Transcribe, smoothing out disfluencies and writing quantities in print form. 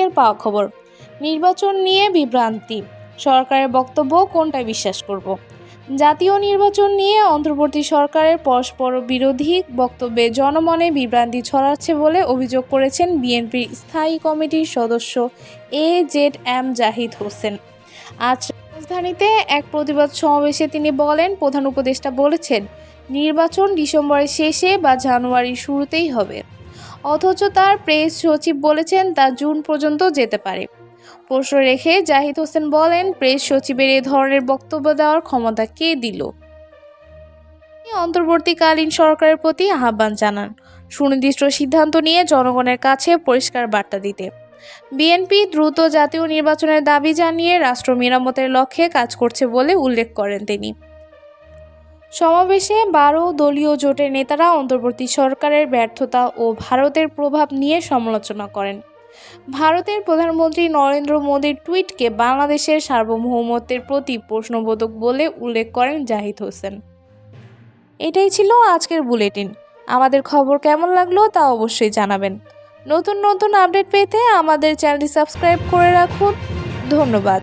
সূত্রের পাওয়া খবর। নির্বাচন নিয়ে বিভ্রান্তি, সরকারের বক্তব্য কোনটায় বিশ্বাস করব? জাতীয় নির্বাচন নিয়ে অন্তর্বর্তী সরকারের পরস্পর বিরোধী বক্তব্যে জনমনে বিভ্রান্তি ছড়াচ্ছে বলে অভিযোগ করেছেন বিএনপির স্থায়ী কমিটির সদস্য AZM জাহিদ হোসেন। আজ রাজধানীতে এক প্রতিবাদ সমাবেশে তিনি বলেন, প্রধান উপদেষ্টা বলেছেন নির্বাচন ডিসেম্বরের শেষে বা জানুয়ারির শুরুতেই হবে, অথচ তার প্রেস সচিব বলেছেন তা জুন পর্যন্ত যেতে পারে। প্রশ্ন রেখে জাহিদ হোসেন বলেন, প্রেস সচিবের এ ধরনের বক্তব্য দেওয়ার ক্ষমতা কে দিল? তিনি অন্তর্বর্তীকালীন সরকারের প্রতি আহ্বান জানান সুনির্দিষ্ট সিদ্ধান্ত নিয়ে জনগণের কাছে পরিষ্কার বার্তা দিতে। বিএনপি দ্রুত জাতীয় নির্বাচনের দাবি জানিয়ে রাষ্ট্র মেরামতের লক্ষ্যে কাজ করছে বলে উল্লেখ করেন তিনি। সমাবেশে 12 দলীয় জোটের নেতারা অন্তর্বর্তী সরকারের ব্যর্থতা ও ভারতের প্রভাব নিয়ে সমালোচনা করেন। ভারতের প্রধানমন্ত্রী নরেন্দ্র মোদীর টুইটকে বাংলাদেশের সার্বভৌমত্বের প্রতি প্রশ্নবোধক বলে উল্লেখ করেন জাহিদ হোসেন। এটাই ছিল আজকের বুলেটিন। আমাদের খবর কেমন লাগলো তা অবশ্যই জানাবেন। নতুন নতুন আপডেট পেতে আমাদের চ্যানেলটি সাবস্ক্রাইব করে রাখুন। ধন্যবাদ।